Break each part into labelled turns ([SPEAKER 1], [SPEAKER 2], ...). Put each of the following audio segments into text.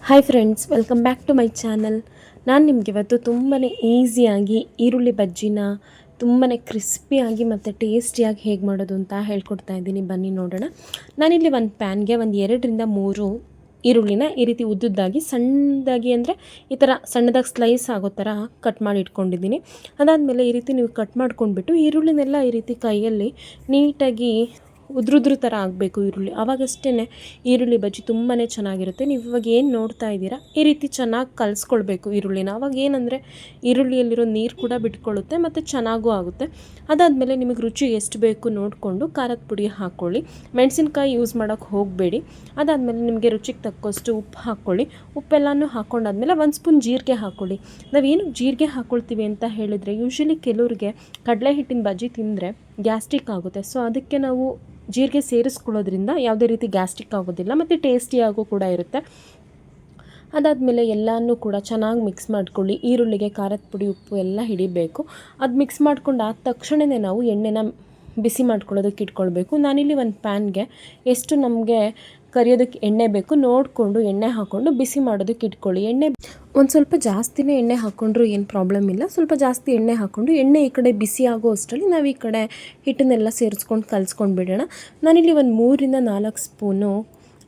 [SPEAKER 1] Hi friends, welcome back to my channel. ನಾನು ನಿಮಗೆ ಇವತ್ತು ತುಂಬಾ ಈಸಿಯಾಗಿ ಈರುಳ್ಳಿ ಬಜ್ಜಿನ ತುಂಬಾ ಕ್ರಿಸ್ಪಿಯಾಗಿ ಮತ್ತು ಟೇಸ್ಟಿಯಾಗಿ ಹೇಗೆ ಮಾಡೋದು ಅಂತ ಹೇಳ್ಕೊಡ್ತಾ ಇದ್ದೀನಿ. ಬನ್ನಿ ನೋಡೋಣ. ನಾನಿಲ್ಲಿ ಒಂದು ಪ್ಯಾನ್ಗೆ ಒಂದು 2-3 ಈರುಳ್ಳಿನ ಈ ರೀತಿ ಉದ್ದುದ್ದಾಗಿ ಸಣ್ಣದಾಗಿ ಅಂದರೆ ಈ ಥರ ಸಣ್ಣದಾಗಿ ಸ್ಲೈಸ್ ಆಗೋ ಥರ ಕಟ್ ಮಾಡಿ ಇಟ್ಕೊಂಡಿದ್ದೀನಿ. ಅದಾದಮೇಲೆ ಈ ರೀತಿ ನೀವು ಕಟ್ ಮಾಡ್ಕೊಂಡ್ಬಿಟ್ಟು ಈರುಳ್ಳಿನೆಲ್ಲ ಈ ರೀತಿ ಕೈಯಲ್ಲಿ ನೀಟಾಗಿ ಉದ್ರುದ್ರ ಥರ ಆಗಬೇಕು ಈರುಳ್ಳಿ. ಆವಾಗಷ್ಟೇ ಈರುಳ್ಳಿ ಬಜ್ಜಿ ತುಂಬಾ ಚೆನ್ನಾಗಿರುತ್ತೆ. ನೀವು ಇವಾಗ ಏನು ನೋಡ್ತಾ ಇದ್ದೀರಾ, ಈ ರೀತಿ ಚೆನ್ನಾಗಿ ಕಲಿಸ್ಕೊಳ್ಬೇಕು ಈರುಳ್ಳಿನ. ಆವಾಗ ಏನಂದರೆ ಈರುಳ್ಳಿಯಲ್ಲಿರೋ ನೀರು ಕೂಡ ಬಿಟ್ಕೊಳ್ಳುತ್ತೆ ಮತ್ತು ಚೆನ್ನಾಗೂ ಆಗುತ್ತೆ. ಅದಾದಮೇಲೆ ನಿಮಗೆ ರುಚಿ ಎಷ್ಟು ಬೇಕು ನೋಡಿಕೊಂಡು ಖಾರದ ಪುಡಿ ಹಾಕ್ಕೊಳ್ಳಿ. ಮೆಣಸಿನ್ಕಾಯಿ ಯೂಸ್ ಮಾಡೋಕ್ಕೆ ಹೋಗಬೇಡಿ. ಅದಾದಮೇಲೆ ನಿಮಗೆ ರುಚಿಗೆ ತಕ್ಕಷ್ಟು ಉಪ್ಪು ಹಾಕ್ಕೊಳ್ಳಿ. ಉಪ್ಪೆಲ್ಲನೂ ಹಾಕ್ಕೊಂಡಾದ್ಮೇಲೆ 1 ಸ್ಪೂನ್ ಜೀರಿಗೆ ಹಾಕ್ಕೊಳ್ಳಿ. ನಾವೇನು ಜೀರಿಗೆ ಹಾಕ್ಕೊಳ್ತೀವಿ ಅಂತ ಹೇಳಿದರೆ, ಯೂಶ್ವಲಿ ಕೆಲವ್ರಿಗೆ ಕಡಲೆ ಹಿಟ್ಟಿನ ಬಜ್ಜಿ ತಿಂದರೆ ಗ್ಯಾಸ್ಟ್ರಿಕ್ ಆಗುತ್ತೆ. ಸೊ ಅದಕ್ಕೆ ನಾವು ಜೀರಿಗೆ ಸೇರಿಸ್ಕೊಳ್ಳೋದ್ರಿಂದ ಯಾವುದೇ ರೀತಿ ಗ್ಯಾಸ್ಟ್ರಿಕ್ ಆಗೋದಿಲ್ಲ ಮತ್ತು ಟೇಸ್ಟಿಯಾಗೂ ಕೂಡ ಇರುತ್ತೆ. ಅದಾದಮೇಲೆ ಎಲ್ಲನೂ ಕೂಡ ಚೆನ್ನಾಗಿ ಮಿಕ್ಸ್ ಮಾಡ್ಕೊಳ್ಳಿ. ಈರುಳ್ಳಿಗೆ ಖಾರದ ಪುಡಿ ಉಪ್ಪು ಎಲ್ಲ ಹಿಡಿಬೇಕು. ಅದು ಮಿಕ್ಸ್ ಮಾಡ್ಕೊಂಡು ಆದ ತಕ್ಷಣವೇ ನಾವು ಎಣ್ಣೆನ ಬಿಸಿ ಮಾಡ್ಕೊಳ್ಳೋದಕ್ಕೆ ಇಟ್ಕೊಳ್ಬೇಕು. ನಾನಿಲ್ಲಿ ಒಂದು ಪ್ಯಾನ್ಗೆ ಎಷ್ಟು ನಮಗೆ ಕರಿಯೋದಕ್ಕೆ ಎಣ್ಣೆ ಬೇಕು ನೋಡಿಕೊಂಡು ಎಣ್ಣೆ ಹಾಕ್ಕೊಂಡು ಬಿಸಿ ಮಾಡೋದಕ್ಕೆ ಇಟ್ಕೊಳ್ಳಿ. ಎಣ್ಣೆ ಒಂದು ಸ್ವಲ್ಪ ಜಾಸ್ತಿನೇ ಎಣ್ಣೆ ಹಾಕ್ಕೊಂಡ್ರೂ ಏನು ಪ್ರಾಬ್ಲಮ್ ಇಲ್ಲ. ಸ್ವಲ್ಪ ಜಾಸ್ತಿ ಎಣ್ಣೆ ಹಾಕ್ಕೊಂಡು ಎಣ್ಣೆ ಈ ಕಡೆ ಬಿಸಿ ಆಗೋ ಅಷ್ಟರಲ್ಲಿ ನಾವು ಈ ಕಡೆ ಹಿಟ್ಟನ್ನೆಲ್ಲ ಸೇರಿಸ್ಕೊಂಡು ಕಲಿಸ್ಕೊಂಡು ಬಿಡೋಣ. ನಾನಿಲ್ಲಿ ಒಂದು 3-4 ಸ್ಪೂನು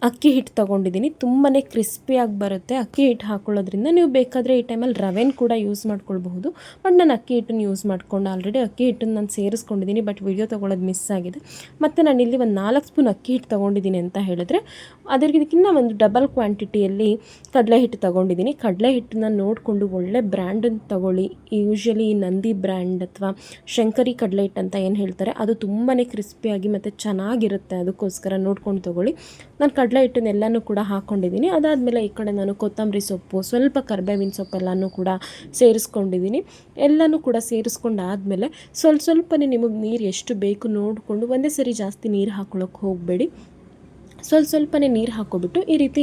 [SPEAKER 1] ಅಕ್ಕಿ ಹಿಟ್ಟು ತೊಗೊಂಡಿದ್ದೀನಿ. ತುಂಬಾ ಕ್ರಿಸ್ಪಿಯಾಗಿ ಬರುತ್ತೆ. ಅಕ್ಕಿ ಹಿಟ್ಟು ಹಾಕ್ಕೊಳ್ಳೋದ್ರಿಂದ ನೀವು ಬೇಕಾದರೆ ಈ ಟೈಮಲ್ಲಿ ರವೆನ ಕೂಡ ಯೂಸ್ ಮಾಡ್ಕೊಳ್ಬಹುದು. ಬಟ್ ನಾನು ಅಕ್ಕಿ ಹಿಟ್ಟನ್ನು ಯೂಸ್ ಮಾಡ್ಕೊಂಡು ಆಲ್ರೆಡಿ ಅಕ್ಕಿ ಹಿಟ್ಟನ್ನು ನಾನು ಸೇರಿಸ್ಕೊಂಡಿದ್ದೀನಿ. ಬಟ್ ವಿಡಿಯೋ ತೊಗೊಳ್ಳೋದು ಮಿಸ್ ಆಗಿದೆ. ಮತ್ತು ನಾನಿಲ್ಲಿ ಒಂದು 4 ಸ್ಪೂನ್ ಅಕ್ಕಿ ಹಿಟ್ಟು ತೊಗೊಂಡಿದ್ದೀನಿ ಅಂತ ಹೇಳಿದ್ರೆ ಅದಕ್ಕಿಂತ ಒಂದು ಡಬಲ್ ಕ್ವಾಂಟಿಟಿಯಲ್ಲಿ ಕಡಲೆ ಹಿಟ್ಟು ತೊಗೊಂಡಿದ್ದೀನಿ. ಕಡಲೆ ಹಿಟ್ಟನ್ನ ನೋಡಿಕೊಂಡು ಒಳ್ಳೆ ಬ್ರ್ಯಾಂಡನ್ನು ತೊಗೊಳ್ಳಿ. ಯೂಶ್ವಲಿ ನಂದಿ ಬ್ರ್ಯಾಂಡ್ ಅಥವಾ ಶಂಕರಿ ಕಡಲೆ ಹಿಟ್ಟು ಅಂತ ಏನು ಹೇಳ್ತಾರೆ, ಅದು ತುಂಬಾ ಕ್ರಿಸ್ಪಿಯಾಗಿ ಮತ್ತು ಚೆನ್ನಾಗಿರುತ್ತೆ. ಅದಕ್ಕೋಸ್ಕರ ನೋಡ್ಕೊಂಡು ತೊಗೊಳ್ಳಿ. ನಾನು ಕಡಲೆ ಹಿಟ್ಟನ್ನೆಲ್ಲನೂ ಕೂಡ ಹಾಕ್ಕೊಂಡಿದ್ದೀನಿ. ಅದಾದಮೇಲೆ ಈ ಕಡೆ ನಾನು ಕೊತ್ತಂಬರಿ ಸೊಪ್ಪು, ಸ್ವಲ್ಪ ಕರಿಬೇವಿನ ಸೊಪ್ಪೆಲ್ಲನೂ ಕೂಡ ಸೇರಿಸ್ಕೊಂಡಿದ್ದೀನಿ. ಎಲ್ಲನೂ ಕೂಡ ಸೇರಿಸ್ಕೊಂಡಾದಮೇಲೆ ಸ್ವಲ್ಪನೇ ನಿಮಗೆ ನೀರು ಎಷ್ಟು ಬೇಕು ನೋಡಿಕೊಂಡು, ಒಂದೇ ಸರಿ ಜಾಸ್ತಿ ನೀರು ಹಾಕ್ಕೊಳ್ಳೋಕೆ ಹೋಗಬೇಡಿ. ಸ್ವಲ್ಪನೇ ನೀರು ಹಾಕ್ಕೊಬಿಟ್ಟು ಈ ರೀತಿ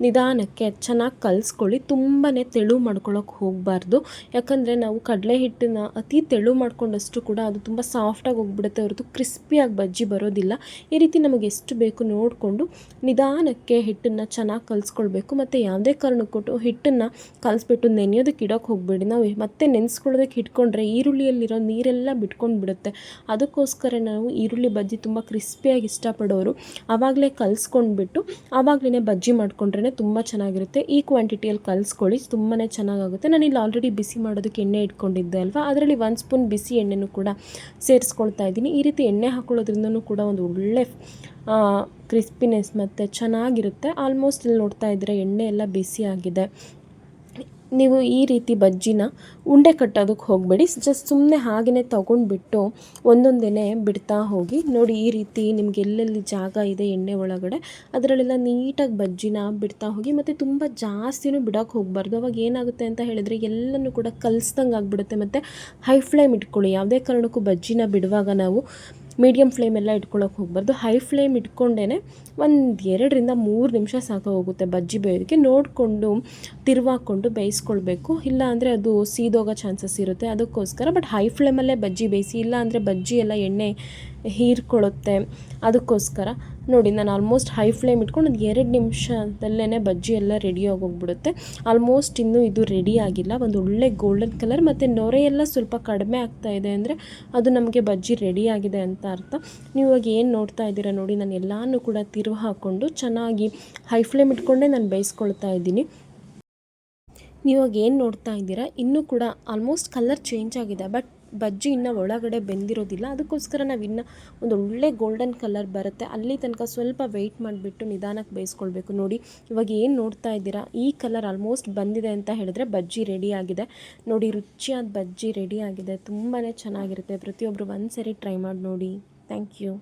[SPEAKER 1] ನಿಧಾನಕ್ಕೆ ಚೆನ್ನಾಗಿ ಕಲಿಸ್ಕೊಳ್ಳಿ. ತುಂಬಾ ತೆಳು ಮಾಡ್ಕೊಳ್ಳೋಕೆ ಹೋಗಬಾರ್ದು. ಯಾಕಂದರೆ ನಾವು ಕಡಲೆ ಹಿಟ್ಟನ್ನ ಅತಿ ತೆಳು ಮಾಡ್ಕೊಂಡಷ್ಟು ಕೂಡ ಅದು ತುಂಬ ಸಾಫ್ಟಾಗಿ ಹೋಗ್ಬಿಡುತ್ತೆ ಹೊರತು ಕ್ರಿಸ್ಪಿಯಾಗಿ ಬಜ್ಜಿ ಬರೋದಿಲ್ಲ. ಈ ರೀತಿ ನಮಗೆ ಎಷ್ಟು ಬೇಕು ನೋಡಿಕೊಂಡು ನಿಧಾನಕ್ಕೆ ಹಿಟ್ಟನ್ನು ಚೆನ್ನಾಗಿ ಕಲಿಸ್ಕೊಳ್ಬೇಕು. ಮತ್ತು ಯಾವುದೇ ಕಾರಣಕ್ಕೂ ಹಿಟ್ಟನ್ನು ಕಲಿಸ್ಬಿಟ್ಟು ನೆನೆಯೋದಕ್ಕೆ ಇಡೋಕ್ಕೆ ಹೋಗಬೇಡಿ. ನಾವು ಮತ್ತೆ ನೆನೆಸ್ಕೊಳ್ಳೋದಕ್ಕೆ ಇಟ್ಕೊಂಡ್ರೆ ಈರುಳ್ಳಿಯಲ್ಲಿರೋ ನೀರೆಲ್ಲ ಬಿಟ್ಕೊಂಡು ಬಿಡುತ್ತೆ. ಅದಕ್ಕೋಸ್ಕರ ನಾವು ಈರುಳ್ಳಿ ಬಜ್ಜಿ ತುಂಬ ಕ್ರಿಸ್ಪಿಯಾಗಿ ಇಷ್ಟಪಡೋರು ಆವಾಗಲೇ ಕಲಿಸ್ಕೊಂಡ್ಬಿಟ್ಟು ಆವಾಗಲೇ ಬಜ್ಜಿ ಮಾಡ್ಕೊಂಡ್ರೆ ತುಂಬ ಚೆನ್ನಾಗಿರುತ್ತೆ. ಈ ಕ್ವಾಂಟಿಟಿಯಲ್ಲಿ ಕಲಿಸ್ಕೊಳ್ಳಿ, ತುಂಬಾ ಚೆನ್ನಾಗಾಗುತ್ತೆ. ನಾನಿಲ್ಲಿ ಆಲ್ರೆಡಿ ಬಿಸಿ ಮಾಡೋದಕ್ಕೆ ಎಣ್ಣೆ ಇಟ್ಕೊಂಡಿದ್ದೆ ಅಲ್ವಾ, ಅದರಲ್ಲಿ 1 ಸ್ಪೂನ್ ಬಿಸಿ ಎಣ್ಣೆನೂ ಕೂಡ ಸೇರಿಸ್ಕೊಳ್ತಾ ಇದ್ದೀನಿ. ಈ ರೀತಿ ಎಣ್ಣೆ ಹಾಕ್ಕೊಳ್ಳೋದ್ರಿಂದನೂ ಕೂಡ ಒಂದು ಒಳ್ಳೆ ಕ್ರಿಸ್ಪಿನೆಸ್ ಮತ್ತು ಚೆನ್ನಾಗಿರುತ್ತೆ. ಆಲ್ಮೋಸ್ಟ್ ಇಲ್ಲಿ ನೋಡ್ತಾ ಇದ್ದರೆ ಎಣ್ಣೆ ಎಲ್ಲ ಬಿಸಿ ಆಗಿದೆ. ನೀವು ಈ ರೀತಿ ಬಜ್ಜಿನ ಉಂಡೆ ಕಟ್ಟೋದಕ್ಕೆ ಹೋಗಬೇಡಿ. ಜಸ್ಟ್ ಸುಮ್ಮನೆ ಹಾಗೆಯೇ ತೊಗೊಂಡ್ಬಿಟ್ಟು ಒಂದೊಂದೇ ಬಿಡ್ತಾ ಹೋಗಿ. ನೋಡಿ, ಈ ರೀತಿ ನಿಮ್ಗೆ ಎಲ್ಲೆಲ್ಲಿ ಜಾಗ ಇದೆ ಎಣ್ಣೆ ಒಳಗಡೆ ಅದರಲ್ಲೆಲ್ಲ ನೀಟಾಗಿ ಬಜ್ಜಿನ ಬಿಡ್ತಾ ಹೋಗಿ. ಮತ್ತು ತುಂಬ ಜಾಸ್ತಿನೂ ಬಿಡೋಕ್ಕೆ ಹೋಗಬಾರ್ದು. ಅವಾಗ ಏನಾಗುತ್ತೆ ಅಂತ ಹೇಳಿದರೆ ಎಲ್ಲನೂ ಕೂಡ ಕಲಿಸ್ದಂಗೆ ಆಗಿಬಿಡುತ್ತೆ. ಮತ್ತು ಹೈ ಫ್ಲೇಮ್ ಇಟ್ಕೊಳ್ಳಿ. ಯಾವುದೇ ಕಾರಣಕ್ಕೂ ಬಜ್ಜಿನ ಬಿಡುವಾಗ ನಾವು ಮೀಡಿಯಮ್ ಫ್ಲೇಮೆಲ್ಲ ಇಟ್ಕೊಳ್ಳೋಕೆ ಹೋಗಬಾರ್ದು. ಹೈ ಫ್ಲೇಮ್ ಇಟ್ಕೊಂಡೇ ಒಂದು 2-3 ನಿಮಿಷ ಸಾಕಾಗೋಗುತ್ತೆ ಬಜ್ಜಿ ಬೇಯೋದಕ್ಕೆ. ನೋಡಿಕೊಂಡು ತಿರುವಾಕೊಂಡು ಬೇಯಿಸ್ಕೊಳ್ಬೇಕು. ಇಲ್ಲ ಅಂದರೆ ಅದು ಸೀದೋಗೋ ಚಾನ್ಸಸ್ ಇರುತ್ತೆ. ಅದಕ್ಕೋಸ್ಕರ ಬಟ್ ಹೈ ಫ್ಲೇಮಲ್ಲೇ ಬಜ್ಜಿ ಬೇಯಿಸಿ. ಇಲ್ಲ ಅಂದರೆ ಬಜ್ಜಿ ಎಲ್ಲ ಎಣ್ಣೆ ಹೀರ್ಕೊಳ್ಳುತ್ತೆ. ಅದಕ್ಕೋಸ್ಕರ ನೋಡಿ, ನಾನು ಆಲ್ಮೋಸ್ಟ್ ಹೈ ಫ್ಲೇಮ್ ಇಟ್ಕೊಂಡು ಒಂದು 2 ನಿಮಿಷದಲ್ಲೇ ಬಜ್ಜಿ ಎಲ್ಲ ರೆಡಿ ಆಗೋಗ್ಬಿಡುತ್ತೆ. ಆಲ್ಮೋಸ್ಟ್ ಇನ್ನೂ ಇದು ರೆಡಿ ಆಗಿಲ್ಲ. ಒಂದು ಒಳ್ಳೆ ಗೋಲ್ಡನ್ ಕಲರ್ ಮತ್ತು ನೊರೆ ಎಲ್ಲ ಸ್ವಲ್ಪ ಕಡಿಮೆ ಆಗ್ತಾ ಇದೆ ಅಂದರೆ ಅದು ನಮಗೆ ಬಜ್ಜಿ ರೆಡಿ ಆಗಿದೆ ಅಂತ ಅರ್ಥ. ನೀವು ಇವಾಗ ಏನು ನೋಡ್ತಾ ಇದ್ದೀರಾ ನೋಡಿ, ನಾನು ಎಲ್ಲನೂ ಕೂಡ ತಿರುವು ಹಾಕ್ಕೊಂಡು ಚೆನ್ನಾಗಿ ಹೈ ಫ್ಲೇಮ್ ಇಟ್ಕೊಂಡೇ ನಾನು ಬೇಯಿಸ್ಕೊಳ್ತಾ ಇದ್ದೀನಿ. ನೀವಾಗ ಏನು ನೋಡ್ತಾ ಇದ್ದೀರಾ, ಇನ್ನೂ ಕೂಡ ಆಲ್ಮೋಸ್ಟ್ ಕಲರ್ ಚೇಂಜ್ ಆಗಿದೆ. ಬಟ್ ಬಜ್ಜಿ ಇನ್ನೂ ಒಳಗಡೆ ಬೆಂದಿರೋದಿಲ್ಲ. ಅದಕ್ಕೋಸ್ಕರ ನಾವು ಇನ್ನೂ ಒಂದು ಒಳ್ಳೆ ಗೋಲ್ಡನ್ ಕಲರ್ ಬರುತ್ತೆ ಅಲ್ಲಿ ತನಕ ಸ್ವಲ್ಪ ವೆಯ್ಟ್ ಮಾಡಿಬಿಟ್ಟು ನಿಧಾನಕ್ಕೆ ಬೇಯಿಸ್ಕೊಳ್ಬೇಕು. ನೋಡಿ, ಇವಾಗ ಏನು ನೋಡ್ತಾ ಇದ್ದೀರಾ, ಈ ಕಲರ್ ಆಲ್ಮೋಸ್ಟ್ ಬಂದಿದೆ ಅಂತ ಹೇಳಿದ್ರೆ ಬಜ್ಜಿ ರೆಡಿ ಆಗಿದೆ. ನೋಡಿ, ರುಚಿಯಾದ ಬಜ್ಜಿ ರೆಡಿ ಆಗಿದೆ. ತುಂಬಾ ಚೆನ್ನಾಗಿರುತ್ತೆ. ಪ್ರತಿಯೊಬ್ಬರು ಒಂದು ಸರಿ ಟ್ರೈ ಮಾಡಿ ನೋಡಿ. Thank you.